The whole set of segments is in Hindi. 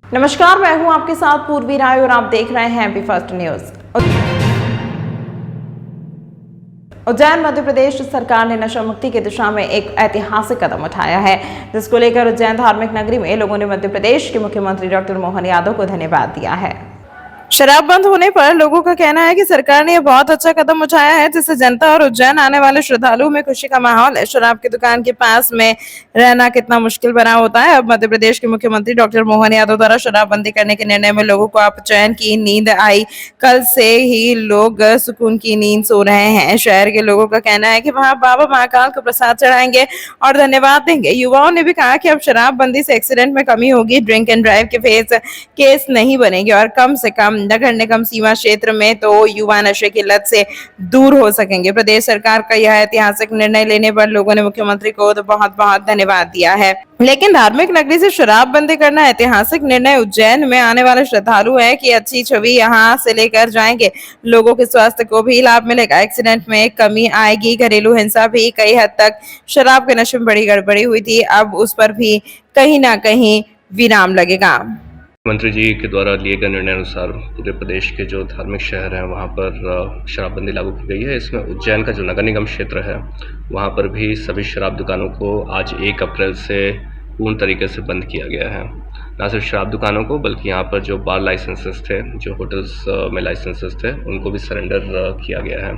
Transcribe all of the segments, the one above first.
नमस्कार, मैं हूं आपके साथ पूर्वी राय और आप देख रहे हैं MP first news. Ujjain Madhya Pradesh सरकार ने नशा मुक्ति की दिशा में एक ऐतिहासिक कदम उठाया है, जिसको लेकर उज्जैन धार्मिक नगरी में लोगों ने मध्य प्रदेश के मुख्यमंत्री डॉक्टर मोहन यादव को धन्यवाद दिया है। शराब बंद होने पर लोगों का कहना है कि सरकार ने यह बहुत अच्छा कदम उठाया है, जिससे जनता और उज्जैन आने वाले श्रद्धालुओं में खुशी का माहौल है। शराब की दुकान के पास में रहना कितना मुश्किल बना होता है। अब मध्य प्रदेश के मुख्यमंत्री डॉक्टर मोहन यादव द्वारा शराबबंदी करने के निर्णय में लोगों को अब चैन की नींद आई। कल से ही लोग सुकून की नींद सो रहे हैं। शहर के लोगों का कहना है कि वहां बाबा महाकाल को प्रसाद चढ़ाएंगे और धन्यवाद देंगे। युवाओं ने भी कहा कि अब शराबबंदी से एक्सीडेंट में कमी होगी, ड्रिंक एंड ड्राइव के केस नहीं बनेंगे और कम से कम नगर निगम सीमा क्षेत्र में तो युवा नशे की लत से दूर हो सकेंगे। प्रदेश सरकार का यह ऐतिहासिक निर्णय लेने पर लोगों ने मुख्यमंत्री को तो बहुत बहुत धन्यवाद दिया है। लेकिन धार्मिक नगरी से शराब बंदी करना ऐतिहासिक निर्णय उज्जैन में आने वाले श्रद्धालु है कि अच्छी छवि यहाँ से लेकर जाएंगे। लोगों के स्वास्थ्य को भी लाभ मिलेगा, एक्सीडेंट में कमी आएगी। घरेलू हिंसा भी कई हद तक शराब के नशे में बड़ी गड़बड़ी हुई थी, अब उस पर भी कहीं ना कहीं विराम लगेगा। मुख्यमंत्री जी के द्वारा लिए गए निर्णय अनुसार पूरे प्रदेश के जो धार्मिक शहर हैं वहाँ पर शराबबंदी लागू की गई है। इसमें उज्जैन का जो नगर निगम क्षेत्र है वहाँ पर भी सभी शराब दुकानों को आज 1 अप्रैल से पूर्ण तरीके से बंद किया गया है। न सिर्फ शराब दुकानों को बल्कि यहाँ पर जो बार लाइसेंसेस थे, जो होटल्स में लाइसेंसेस थे, उनको भी सरेंडर किया गया है।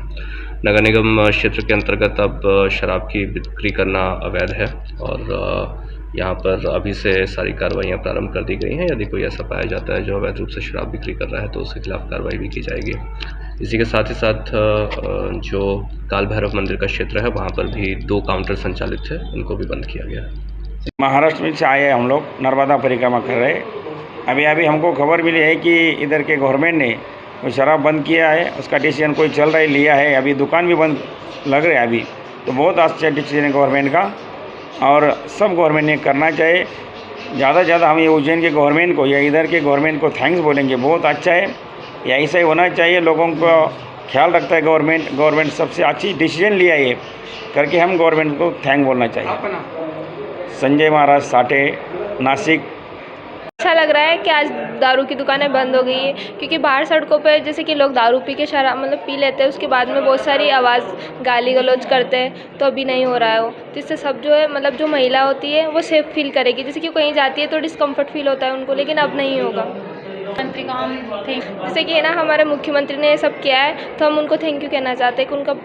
नगर निगम क्षेत्र के अंतर्गत अब शराब की बिक्री करना अवैध है और यहाँ पर अभी से सारी कार्रवाइयाँ प्रारंभ कर दी गई हैं। यदि कोई ऐसा पाया जाता है जो अवैध रूप से शराब बिक्री कर रहा है तो उसके खिलाफ कार्रवाई भी की जाएगी। इसी के साथ ही साथ जो काल भैरव मंदिर का क्षेत्र है वहाँ पर भी 2 काउंटर संचालित थे, उनको भी बंद किया गया है। महाराष्ट्र में से आए हम लोग नर्मदा परिक्रमा कर रहे। अभी हमको खबर मिली है कि इधर के गवर्नमेंट ने वो शराब बंद किया है, उसका डिसीजन कोई चल रहा है लिया है। अभी दुकान भी बंद लग रहे हैं अभी, तो बहुत अच्छा डिसीजन है गवर्नमेंट का और सब गवर्नमेंट ने करना चाहिए। ज़्यादा से ज़्यादा हम ये उज्जैन के गवर्नमेंट को या इधर के गवर्नमेंट को थैंक्स बोलेंगे, बहुत अच्छा है। या ऐसा ही होना चाहिए, लोगों को ख्याल रखता है गवर्नमेंट सबसे अच्छी डिसीजन लिया ये करके हम गवर्नमेंट को थैंक बोलना चाहिए। संजय महाराज साठे, नासिक। अच्छा लग रहा है कि आज दारू की दुकानें बंद हो गई है, क्योंकि बाहर सड़कों पर जैसे कि लोग दारू पी के शराब पी लेते हैं, उसके बाद में बहुत सारी आवाज़ गाली गलौज करते हैं, तो अभी नहीं हो रहा है वो। तो इससे सब जो है जो महिला होती है वो सेफ फील करेगी। जैसे कि कहीं जाती है तो डिस्कम्फर्ट फील होता है उनको, लेकिन अब नहीं होगा। मंत्री का हम जैसे कि ना हमारे मुख्यमंत्री ने ये सब किया है, तो हम उनको थैंक यू कहना चाहते हैं कि उनका।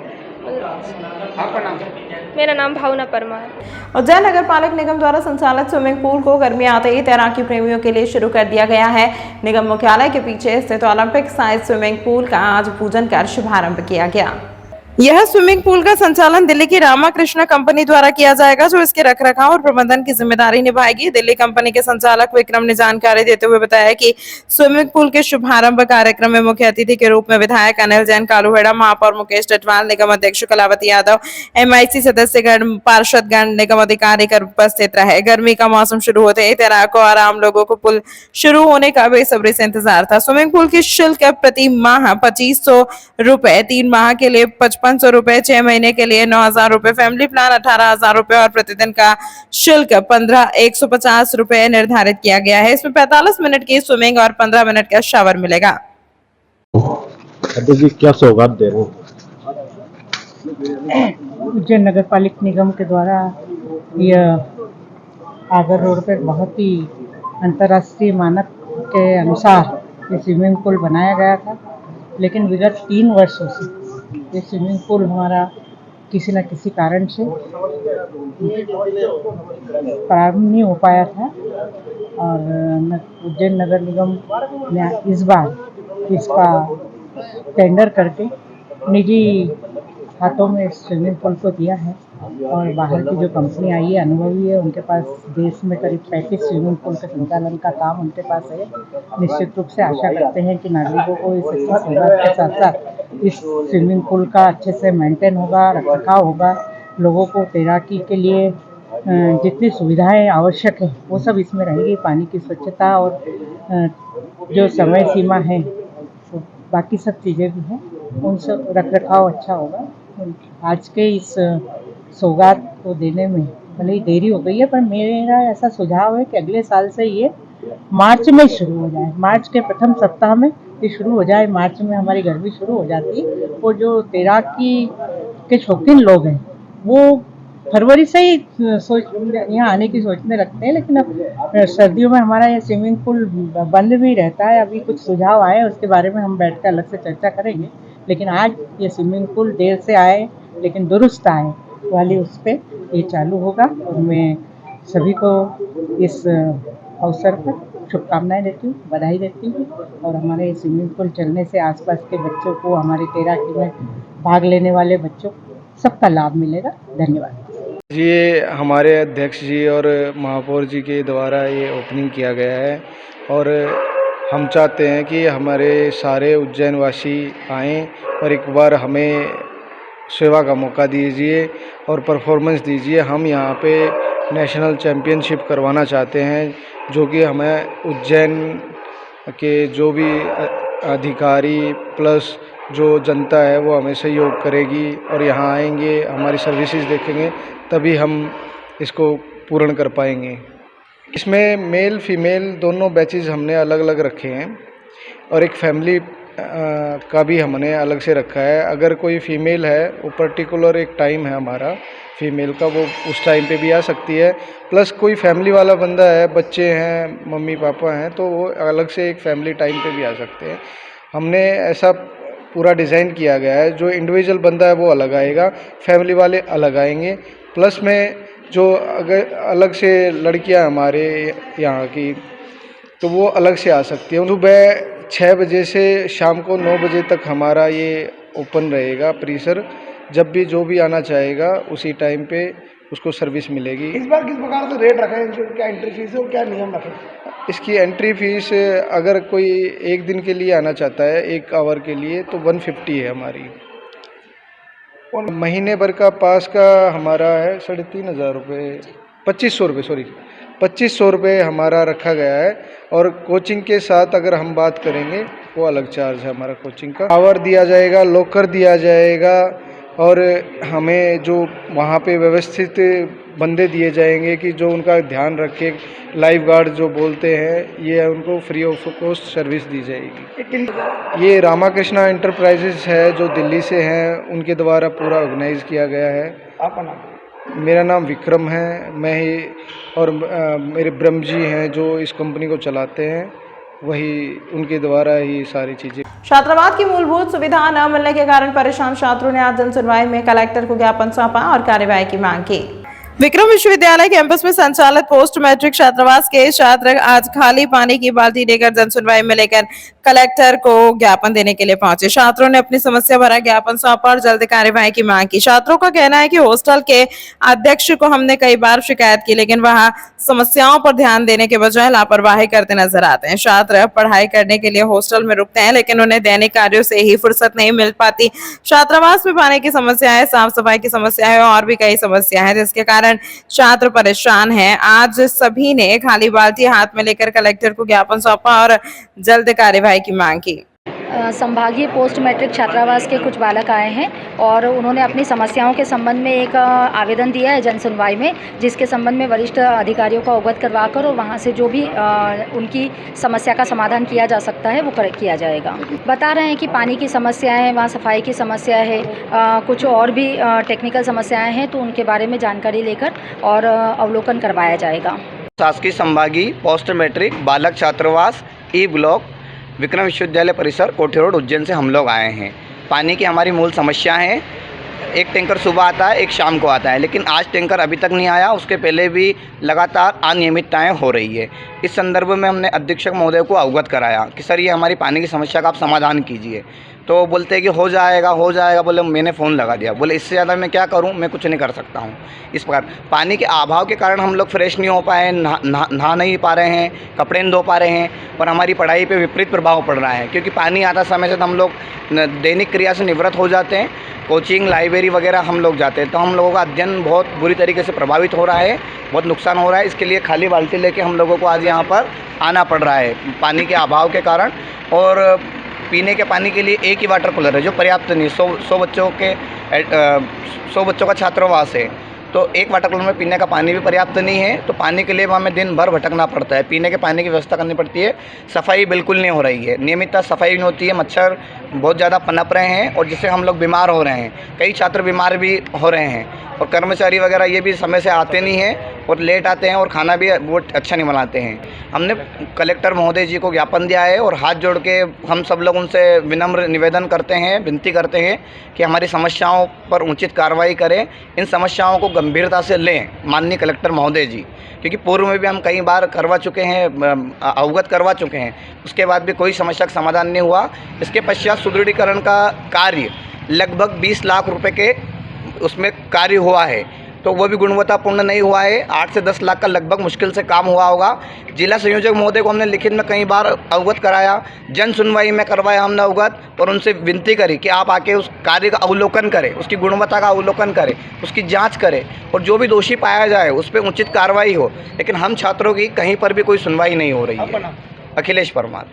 मेरा नाम भावना परमार है। उज्जैन नगर पालिक निगम द्वारा संचालित स्विमिंग पूल को गर्मी आते ही तैराकी प्रेमियों के लिए शुरू कर दिया गया है। निगम मुख्यालय के पीछे स्थित ओलंपिक साइज स्विमिंग पूल का आज पूजन कर शुभारंभ किया गया। यह स्विमिंग पूल का संचालन दिल्ली की रामाकृष्ण कंपनी द्वारा किया जाएगा, जो इसके रखरखाव और प्रबंधन की जिम्मेदारी निभाएगी। दिल्ली कंपनी के संचालक विक्रम ने जानकारी देते हुए बताया कि स्विमिंग पूल के शुभारंभ कार्यक्रम में मुख्य अतिथि के रूप में विधायक अनिल जैन कालूहेड़ा, महापौर मुकेश टटवाल, निगम अध्यक्ष कलावती यादव, MIC सदस्यगण, पार्षदगण, निगम अधिकारी उपस्थित रहे। गर्मी का मौसम शुरू होते ही तैराकों और आम लोगों को पुल शुरू होने का बेसब्री से इंतजार था। स्विमिंग पूल की शुल्क प्रति माह 2500 रुपए, 3 माह के लिए 5500 रुपए, 6 महीने के लिए 9000 रुपए, फैमिली प्लान 18000 रुपए और प्रतिदिन का शुल्क 150 रुपए निर्धारित किया गया है। इसमें 45 मिनट की स्विमिंग और 15 मिनट का शावर मिलेगा। जी क्या सौगात दे रहे हैं? उज्जैन नगर पालिक निगम के द्वारा यह आगर रोड पर बहुत ही अंतर्राष्ट्रीय मानक के अनुसार ये स्विमिंग पूल बनाया गया था, लेकिन विगत 3 वर्षों से ये स्विमिंग पूल हमारा किसी न किसी कारण से प्रारंभ नहीं हो पाया था और उज्जैन नगर निगम ने इस बार इसका टेंडर करके निजी हाथों में स्विमिंग पूल को दिया है और बाहर की जो कंपनी आई है, अनुभवी है, उनके पास देश में करीब 35 स्विमिंग पूल के संचालन का काम उनके पास है। निश्चित रूप से आशा करते हैं कि नागरिकों को इस अच्छी सेवा के साथ साथ इस स्विमिंग पूल का अच्छे से मेंटेन होगा, रखरखाव होगा। लोगों को तैराकी के लिए जितनी सुविधाएं आवश्यक है वो सब इसमें रहेगी। पानी की स्वच्छता और जो समय सीमा है, तो बाकी सब चीज़ें भी हैं, उन सब रखरखाव अच्छा होगा। आज के इस सौगात को देने में भले ही देरी हो गई है, पर मेरा ऐसा सुझाव है कि अगले साल से ये मार्च में शुरू हो जाए, मार्च के प्रथम सप्ताह में ये शुरू हो जाए। मार्च में हमारी गर्मी शुरू हो जाती है। वो जो तैराकी के शौकीन लोग हैं वो फरवरी से ही सोच यहाँ आने की सोचने लगते हैं, लेकिन अब सर्दियों में हमारा ये स्विमिंग पूल बंद भी रहता है। अभी कुछ सुझाव आए, उसके बारे में हम बैठ कर अलग से चर्चा करेंगे, लेकिन आज ये स्विमिंग पूल देर से आए लेकिन दुरुस्त आए वाली उस पर ये चालू होगा। और मैं सभी को इस अवसर पर शुभकामनाएं देती हूँ, बधाई देती हूँ। और हमारे स्विमिंग पूल चलने से आसपास के बच्चों को, हमारी तैराकी में भाग लेने वाले बच्चों सबका लाभ मिलेगा। धन्यवाद। ये हमारे अध्यक्ष जी और महापौर जी के द्वारा ये ओपनिंग किया गया है और हम चाहते हैं कि हमारे सारे उज्जैन वासी आएँ और एक बार हमें सेवा का मौका दीजिए और परफॉर्मेंस दीजिए। हम यहाँ पे नेशनल चैम्पियनशिप करवाना चाहते हैं, जो कि हमें उज्जैन के जो भी अधिकारी प्लस जो जनता है वो हमें सहयोग करेगी और यहाँ आएंगे, हमारी सर्विसेज देखेंगे, तभी हम इसको पूर्ण कर पाएंगे। इसमें मेल फीमेल दोनों बैचेस हमने अलग अलग रखे हैं और एक फैमिली का भी हमने अलग से रखा है। अगर कोई फ़ीमेल है, वो पर्टिकुलर एक टाइम है हमारा फ़ीमेल का, वो उस टाइम पे भी आ सकती है। प्लस कोई फैमिली वाला बंदा है, बच्चे हैं, मम्मी पापा हैं, तो वो अलग से एक फैमिली टाइम पे भी आ सकते हैं। हमने ऐसा पूरा डिज़ाइन किया गया है, जो इंडिविजुअल बंदा है वो अलग आएगा, फैमिली वाले अलग आएंगे। प्लस में जो अगर अलग से लड़कियां हमारे यहाँ की, तो वो अलग से आ सकती हैं। सुबह 6 बजे से शाम को 9 बजे तक हमारा ये ओपन रहेगा परिसर। जब भी जो भी आना चाहेगा उसी टाइम पे उसको सर्विस मिलेगी। इस बार किस प्रकार से रेट रखा है, क्या एंट्री फीस है और क्या नियम रखे? इसकी एंट्री फीस अगर कोई एक दिन के लिए आना चाहता है, 1 आवर के लिए, तो 150 है हमारी। और महीने भर का पास का हमारा है 3,500 रुपये, 2,500 रुपये, सॉरी 2,500 रुपये हमारा रखा गया है। और कोचिंग के साथ अगर हम बात करेंगे वो अलग चार्ज है हमारा कोचिंग का। आवर दिया जाएगा, लॉकर दिया जाएगा और हमें जो वहाँ पे व्यवस्थित बंदे दिए जाएंगे कि जो उनका ध्यान रखे, लाइफ गार्ड जो बोलते हैं, ये उनको फ्री ऑफ कॉस्ट सर्विस दी जाएगी। ये रामाकृष्णा एंटरप्राइजेस है जो दिल्ली से हैं, उनके द्वारा पूरा ऑर्गेनाइज किया गया है। आपका नाम? मेरा नाम विक्रम है, मैं ही और मेरे ब्रह्म जी हैं जो इस कंपनी को चलाते हैं, वही उनके द्वारा ही सारी चीज़ें। छात्रावास की मूलभूत सुविधा न मिलने के कारण परेशान छात्रों ने आज जन सुनवाई में कलेक्टर को ज्ञापन सौंपा और कार्यवाही की मांग की। विक्रम विश्वविद्यालय कैंपस में संचालित पोस्ट मैट्रिक छात्रावास के छात्र आज खाली पानी की बाल्टी लेकर जन सुनवाई में लेकर कलेक्टर को ज्ञापन देने के लिए पहुंचे। छात्रों ने अपनी समस्या भरा ज्ञापन सौंपा और जल्द कार्यवाही की मांग की। छात्रों का कहना है कि हॉस्टल के अध्यक्ष को हमने कई बार शिकायत की, लेकिन वह समस्याओं पर ध्यान देने के बजाय लापरवाही करते नजर आते हैं। छात्र पढ़ाई करने के लिए हॉस्टल में रुकते हैं, लेकिन उन्हें दैनिक कार्यों से ही फुर्सत नहीं मिल पाती। छात्रावास में पानी की समस्या है, साफ सफाई की समस्या है और भी कई समस्या है, जिसके कारण छात्र परेशान हैं। आज सभी ने खाली बाल्टी हाथ में लेकर कलेक्टर को ज्ञापन सौंपा और जल्द कार्यवाही की मांग की। संभागीय पोस्ट मैट्रिक छात्रावास के कुछ बालक आए हैं और उन्होंने अपनी समस्याओं के संबंध में एक आवेदन दिया है जन सुनवाई में, जिसके संबंध में वरिष्ठ अधिकारियों को अवगत करवाकर और वहां से जो भी उनकी समस्या का समाधान किया जा सकता है वो किया जाएगा। बता रहे हैं कि पानी की समस्या है, वहाँ सफाई की समस्या है, कुछ और भी टेक्निकल समस्याएँ हैं, तो उनके बारे में जानकारी लेकर और अवलोकन करवाया जाएगा। शासकीय संभागीय पोस्ट मैट्रिक बालक छात्रावास ई ब्लॉक विक्रम विश्वविद्यालय परिसर कोठी रोड उज्जैन से हम लोग आए हैं। पानी की हमारी मूल समस्या है, एक टैंकर सुबह आता है, एक शाम को आता है, लेकिन आज टैंकर अभी तक नहीं आया। उसके पहले भी लगातार अनियमितताएं हो रही है। इस संदर्भ में हमने अधीक्षक महोदय को अवगत कराया कि सर ये हमारी पानी की समस्या का आप समाधान कीजिए। तो बोलते हैं कि हो जाएगा हो जाएगा। बोले मैंने फ़ोन लगा दिया, बोले इससे ज़्यादा मैं क्या करूं, मैं कुछ नहीं कर सकता हूं। इस प्रकार पानी के अभाव के कारण हम लोग फ्रेश नहीं हो पाए, नहा नहीं पा रहे हैं, कपड़े नहीं धो पा रहे हैं और हमारी पढ़ाई पे विपरीत प्रभाव पड़ रहा है, क्योंकि पानी आता समय से तो हम लोग दैनिक क्रिया से निवृत्त हो जाते हैं। कोचिंग लाइब्रेरी वगैरह हम लोग जाते हैं, तो हम लोगों का अध्ययन बहुत बुरी तरीके से प्रभावित हो रहा है, बहुत नुकसान हो रहा है। इसके लिए खाली बाल्टी लेके हम लोगों को आज यहाँ पर आना पड़ रहा है पानी के अभाव के कारण। और पीने के पानी के लिए एक ही वाटर कूलर है जो पर्याप्त नहीं, 100 बच्चों का छात्रावास है, तो एक वाटर कूलर में पीने का पानी भी पर्याप्त नहीं है, तो पानी के लिए हमें दिन भर भटकना पड़ता है। पीने के पानी की व्यवस्था करनी पड़ती है। सफाई बिल्कुल नहीं हो रही है, नियमितता सफाई नहीं होती है। मच्छर बहुत ज़्यादा पनप रहे हैं और जिससे हम लोग बीमार हो रहे हैं। कई छात्र बीमार भी हो रहे हैं और कर्मचारी वगैरह ये भी समय से आते नहीं हैं और लेट आते हैं और खाना भी वो अच्छा नहीं बनाते हैं। हमने कलेक्टर महोदय जी को ज्ञापन दिया है और हाथ जोड़ के हम सब लोग उनसे विनम्र निवेदन करते हैं, विनती करते हैं कि हमारी समस्याओं पर उचित कार्रवाई करें, इन समस्याओं को गंभीरता से लें माननीय कलेक्टर महोदय जी, क्योंकि पूर्व में भी हम कई बार करवा चुके हैं, अवगत करवा चुके हैं, उसके बाद भी कोई समस्या का समाधान नहीं हुआ। इसके पश्चात सुदृढ़ीकरण का कार्य लगभग 20 लाख रुपए के उसमें कार्य हुआ है, तो वो भी गुणवत्तापूर्ण नहीं हुआ है। 8 से 10 लाख का लगभग मुश्किल से काम हुआ होगा। जिला संयोजक महोदय को हमने लिखित में कई बार अवगत कराया, जन सुनवाई में करवाया हमने अवगत, और उनसे विनती करी कि आप आके उस कार्य का अवलोकन करें, उसकी गुणवत्ता का अवलोकन करें, उसकी जांच करें और जो भी दोषी पाया जाए उस पर उचित कार्रवाई हो। लेकिन हम छात्रों की कहीं पर भी कोई सुनवाई नहीं हो रही है। अखिलेश परमार।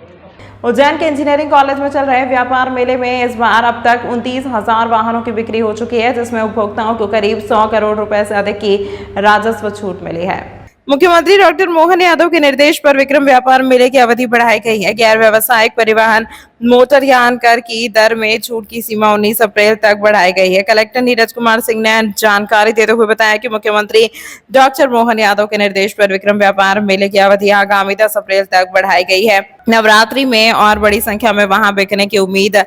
उज्जैन के इंजीनियरिंग कॉलेज में चल रहे व्यापार मेले में इस बार अब तक 29,000 वाहनों की बिक्री हो चुकी है, जिसमें उपभोक्ताओं को करीब 100 करोड़ रुपए से अधिक की राजस्व छूट मिली है। मुख्यमंत्री डॉक्टर मोहन यादव के निर्देश पर विक्रम व्यापार मेले की अवधि बढ़ाई गई है। गैर व्यावसायिक परिवहन मोटरयान कर की दर में छूट की सीमा 19 अप्रैल तक बढ़ाई गई है। कलेक्टर नीरज कुमार सिंह ने जानकारी देते हुए बताया कि मुख्यमंत्री डॉक्टर मोहन यादव के निर्देश पर विक्रम व्यापार मेले की अवधि आगामी 10 अप्रैल तक बढ़ाई गई है। नवरात्रि में और बड़ी संख्या में वहां बिकने की उम्मीद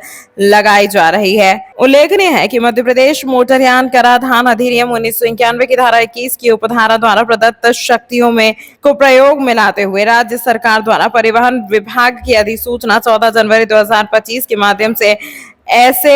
लगाई जा रही है। उल्लेखनीय है कि मध्य प्रदेश मोटरयान कराधान अधिनियम 1991 की धारा 21 की उपधारा द्वारा प्रदत्त शक्तियों में को प्रयोग में लाते हुए राज्य सरकार द्वारा परिवहन विभाग की अधिसूचना 14 जनवरी 2025 के माध्यम से ऐसे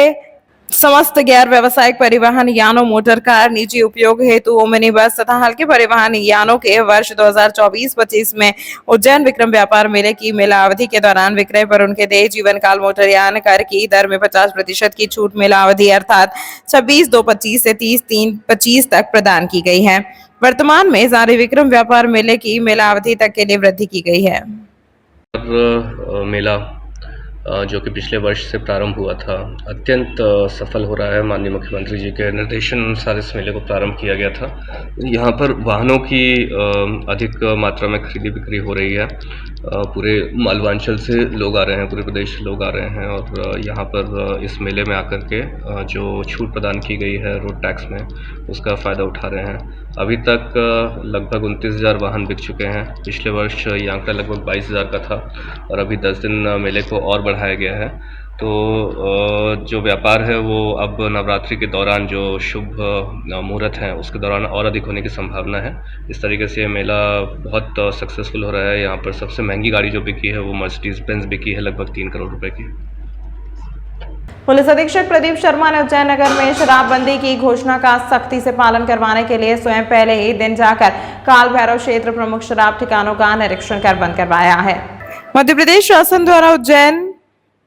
समस्त गैर व्यावसायिक परिवहन यानों, मोटर कार, निजी उपयोग हेतु ओमनी बस तथा हल्के परिवहन यानों के वर्ष 2024-25 में उज्जैन विक्रम व्यापार मेले की मेला अवधि के दौरान विक्रय पर उनके देय जीवन काल मोटरयान कर की दर में 50% की छूट मेला अवधि अर्थात 26/2/25 से 30/3/25 तक प्रदान की गई है। वर्तमान में जारी विक्रम व्यापार मेले की मेला अवधि तक के लिए वृद्धि की गई है। मेला जो कि पिछले वर्ष से प्रारंभ हुआ था, अत्यंत सफल हो रहा है। माननीय मुख्यमंत्री जी के निर्देशन अनुसार इस मेले को प्रारंभ किया गया था। यहाँ पर वाहनों की अधिक मात्रा में खरीदी बिक्री हो रही है। पूरे मालवांचल से लोग आ रहे हैं, पूरे प्रदेश से लोग आ रहे हैं और यहाँ पर इस मेले में आकर के जो छूट प्रदान की गई है रोड टैक्स में, उसका फ़ायदा उठा रहे हैं। अभी तक लगभग 29,000 वाहन बिक चुके हैं। पिछले वर्ष ये आंकड़ा लगभग 22,000 का था और अभी 10 दिन मेले को और बढ़ाया गया है। तो जो व्यापार है वो अब नवरात्रि के दौरान जो शुभ मुहूर्त है उसके दौरान और अधिक होने की संभावना है। इस तरीके से मेला बहुत सक्सेसफुल हो रहा है। यहाँ पर सबसे महंगी गाड़ी जो बिकी है वो मर्सिडीज बेंज बिकी है, लगभग 3 करोड़ रुपए की। पुलिस अधीक्षक प्रदीप शर्मा ने उज्जैन नगर में शराबबंदी की घोषणा का सख्ती से पालन करवाने के लिए स्वयं पहले ही दिन जाकर काल भैरव क्षेत्र प्रमुख शराब ठिकानों का निरीक्षण कर बंद करवाया है। मध्य प्रदेश शासन द्वारा उज्जैन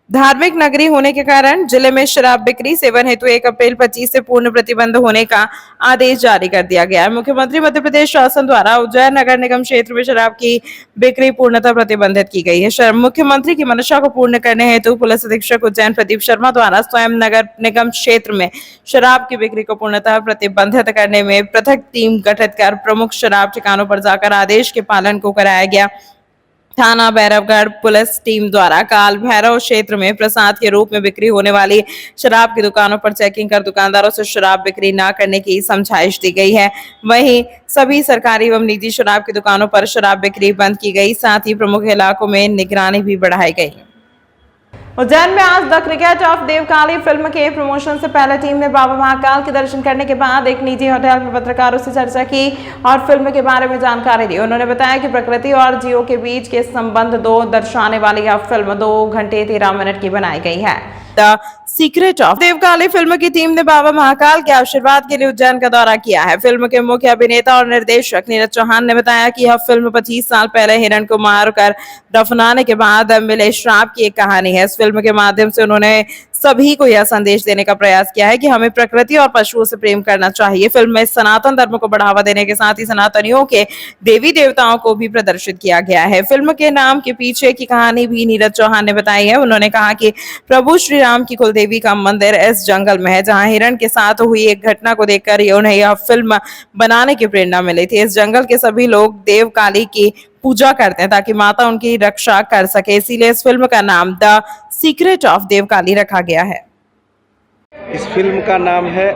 धार्मिक नगरी होने के कारण जिले में शराब बिक्री सेवन हेतु 1 अप्रैल 25 से पूर्ण प्रतिबंध होने का आदेश जारी कर दिया गया है। मुख्यमंत्री मध्य प्रदेश शासन द्वारा उज्जैन नगर निगम क्षेत्र में शराब की बिक्री पूर्णतः प्रतिबंधित की गई है। मुख्यमंत्री की मंशा को पूर्ण करने हेतु पुलिस अधीक्षक उज्जैन प्रदीप शर्मा द्वारा स्वयं नगर निगम क्षेत्र में शराब की बिक्री को पूर्णतः प्रतिबंधित करने में पृथक टीम गठित कर प्रमुख शराब ठिकानों पर जाकर आदेश के पालन को कराया गया। थाना भैरवगढ़ पुलिस टीम द्वारा काल भैरव क्षेत्र में प्रसाद के रूप में बिक्री होने वाली शराब की दुकानों पर चेकिंग कर दुकानदारों से शराब बिक्री न करने की समझाइश दी गई है। वहीं सभी सरकारी एवं निजी शराब की दुकानों पर शराब बिक्री बंद की गई। साथ ही प्रमुख इलाकों में निगरानी भी बढ़ाई गई। उज्जैन में आज the cricket of Devkali film के प्रमोशन से पहले टीम ने बाबा महाकाल के दर्शन करने के बाद एक निजी होटल में पत्रकारों से चर्चा की और फिल्म के बारे में जानकारी दी। उन्होंने बताया कि प्रकृति और जीव के बीच के संबंध दो दर्शाने वाली यह फिल्म 2 घंटे 13 मिनट की बनाई गई है। The secret of Devkali film की टीम ने बाबा महाकाल के आशीर्वाद के लिए उज्जैन का दौरा किया है। फिल्म के मुख्य अभिनेता और निर्देशक नीरज चौहान ने बताया कि यह फिल्म 25 साल पहले हिरण को मारकर दफनाने के बाद मिले श्राप की एक कहानी है। इस फिल्म के माध्यम से उन्होंने सभी को यह संदेश देने का प्रयास किया है कि हमें प्रकृति और पशुओं से प्रेम करना चाहिए। फिल्म में सनातन धर्म को बढ़ावा देने के साथ ही सनातनियों के देवी देवताओं को भी प्रदर्शित किया गया है। फिल्म के नाम के पीछे की कहानी भी नीरज चौहान ने बताई है। उन्होंने कहा कि प्रभु श्री राम की कुल देवी का मंदिर इस जंगल में है, जहां हिरण के साथ हुई एक घटना को देखकर उन्हें यह फिल्म बनाने की प्रेरणा मिली थी। इस जंगल के सभी लोग देव काली की पूजा करते हैं ताकि माता उनकी रक्षा कर सके, इसीलिए इस फिल्म का नाम द सीक्रेट ऑफ देव काली रखा गया है। इस फिल्म का नाम है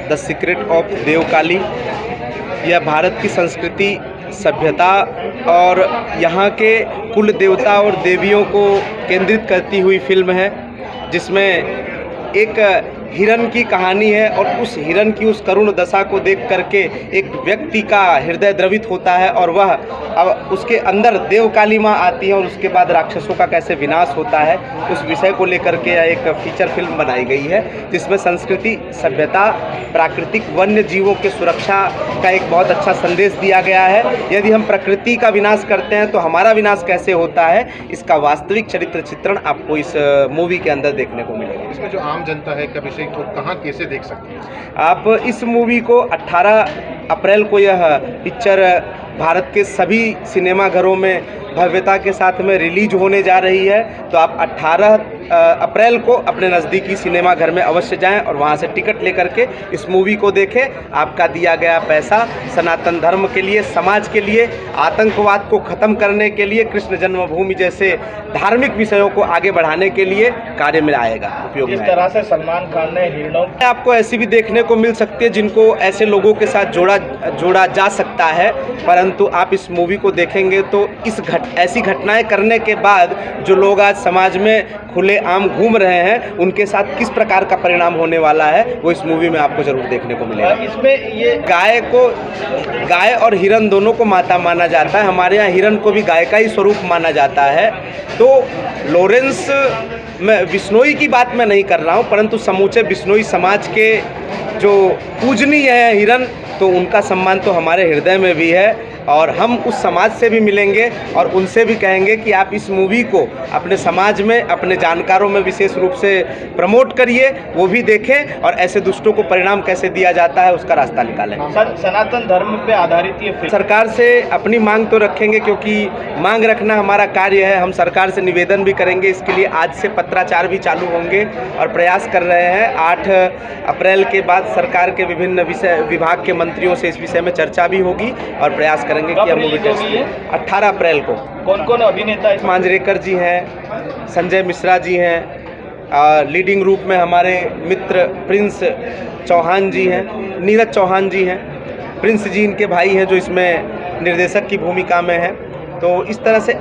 द सीक्रेट ऑफ देव काली। यह भारत की संस्कृति, सभ्यता और यहाँ के कुल देवता और देवियों को केंद्रित करती हुई फिल्म है, जिसमें एक हिरण की कहानी है और उस हिरण की उस करुण दशा को देख करके एक व्यक्ति का हृदय द्रवित होता है और वह अब उसके अंदर देव काली माँ आती है और उसके बाद राक्षसों का कैसे विनाश होता है, उस विषय को लेकर के एक फीचर फिल्म बनाई गई है, जिसमें संस्कृति, सभ्यता, प्राकृतिक वन्य जीवों के सुरक्षा का एक बहुत अच्छा संदेश दिया गया है। यदि हम प्रकृति का विनाश करते हैं तो हमारा विनाश कैसे होता है, इसका वास्तविक चरित्र चित्रण आपको इस मूवी के अंदर देखने को मिलेगा। इसमें जो आम जनता है कभी से तो कहाँ कैसे देख सकते हैं आप इस मूवी को 18 अप्रैल को यह पिक्चर भारत के सभी सिनेमाघरों में भव्यता के साथ में रिलीज होने जा रही है। तो आप 18 अप्रैल को अपने नज़दीकी सिनेमाघर में अवश्य जाएं और वहां से टिकट लेकर के इस मूवी को देखें। आपका दिया गया पैसा सनातन धर्म के लिए, समाज के लिए, आतंकवाद को ख़त्म करने के लिए, कृष्ण जन्मभूमि जैसे धार्मिक विषयों को आगे बढ़ाने के लिए कार्य में आएगा, उपयोग में। इस तरह से सलमान खान ने हिरणों आपको ऐसी भी देखने को मिल सकती है जिनको ऐसे लोगों के साथ जोड़ा जा सकता है, परंतु आप इस मूवी को देखेंगे तो ऐसी घटनाएं करने के बाद जो लोग आज समाज में खुले आम घूम रहे हैं, उनके साथ किस प्रकार का परिणाम होने वाला है, वो इस मूवी में आपको जरूर देखने को मिलेगा। इसमें ये गाय और हिरण दोनों को माता माना जाता है। हमारे यहाँ हिरण को भी गाय का ही स्वरूप माना जाता है। तो लॉरेंस, मैं बिश्नोई की बात मैं नहीं कर रहा हूँ, परंतु समूचे बिश्नोई समाज के जो पूजनीय है हिरण, तो उनका सम्मान तो हमारे हृदय में भी है और हम उस समाज से भी मिलेंगे और उनसे भी कहेंगे कि आप इस मूवी को अपने समाज में, अपने जानकारों में विशेष रूप से प्रमोट करिए, वो भी देखें और ऐसे दुष्टों को परिणाम कैसे दिया जाता है उसका रास्ता निकालें। सनातन धर्म पे आधारित ये फिल्म सरकार से अपनी मांग तो रखेंगे, क्योंकि मांग रखना हमारा कार्य है। हम सरकार से निवेदन भी करेंगे, इसके लिए आज से पत्राचार भी चालू होंगे और प्रयास कर रहे हैं। 8 अप्रैल के बाद सरकार के विभिन्न विभाग के मंत्रियों से इस विषय में चर्चा भी होगी और प्रयास करेंगे कि मूवी 18 अप्रैल को। कौन कौन अभिनेता? मांजरेकर जी हैं, संजय मिश्रा जी हैं, लीडिंग रूप में हमारे मित्र प्रिंस चौहान जी हैं, नीरज चौहान जी हैं, प्रिंस जी इनके भाई हैं जो इसमें निर्देशक की भूमिका में हैं। तो इस तरह से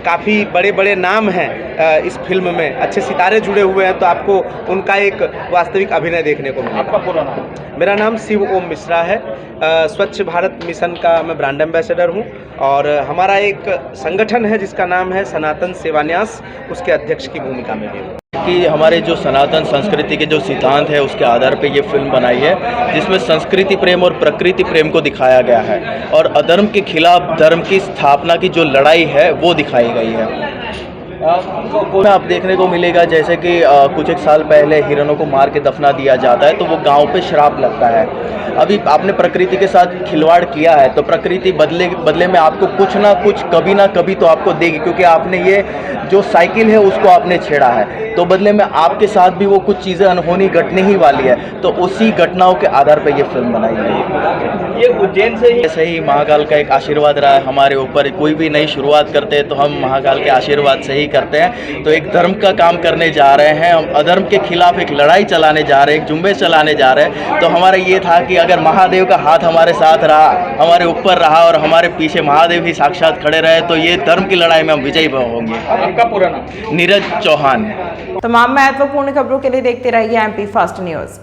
काफ़ी बड़े बड़े नाम हैं इस फिल्म में, अच्छे सितारे जुड़े हुए हैं, तो आपको उनका एक वास्तविक अभिनय देखने को मिलेगा। आपका पूरा नाम? मेरा नाम शिव ओम मिश्रा है। स्वच्छ भारत मिशन का मैं ब्रांड एम्बेसडर हूं और हमारा एक संगठन है जिसका नाम है सनातन सेवान्यास, उसके अध्यक्ष की भूमिका में भी हूँ। कि हमारे जो सनातन संस्कृति के जो सिद्धांत है उसके आधार पे ये फिल्म बनाई है, जिसमें संस्कृति प्रेम और प्रकृति प्रेम को दिखाया गया है और अधर्म के खिलाफ धर्म की स्थापना की जो लड़ाई है वो दिखाई गई है। आप देखने को मिलेगा जैसे कि कुछ एक साल पहले हिरणों को मार के दफना दिया जाता है तो वो गांव पे श्राप लगता है। अभी आपने प्रकृति के साथ खिलवाड़ किया है तो प्रकृति बदले में आपको कुछ ना कुछ कभी ना कभी तो आपको देगी, क्योंकि आपने ये जो साइकिल है उसको आपने छेड़ा है, तो बदले में आपके साथ भी वो कुछ चीज़ें अनहोनी घटने ही वाली है। तो उसी घटनाओं के आधार पर ये फिल्म बनाई गई है। ये उज्जैन से ही ऐसे ही महाकाल का एक आशीर्वाद रहा है हमारे ऊपर। कोई भी नई शुरुआत करते हैं तो हम महाकाल के आशीर्वाद से ही करते हैं। तो एक धर्म का काम करने जा रहे हैं, हम अधर्म के खिलाफ एक लड़ाई चलाने जा रहे हैं, एक जुम्बे चलाने जा रहे हैं। तो हमारा ये था कि अगर महादेव का हाथ हमारे साथ रहा, हमारे ऊपर रहा और हमारे पीछे महादेव ही साक्षात खड़े रहे तो ये धर्म की लड़ाई में हम विजयी होंगे। आपका पूरा नाम? नीरज चौहान। तमाम महत्वपूर्ण खबरों के लिए देखते रहिए MP Fast News।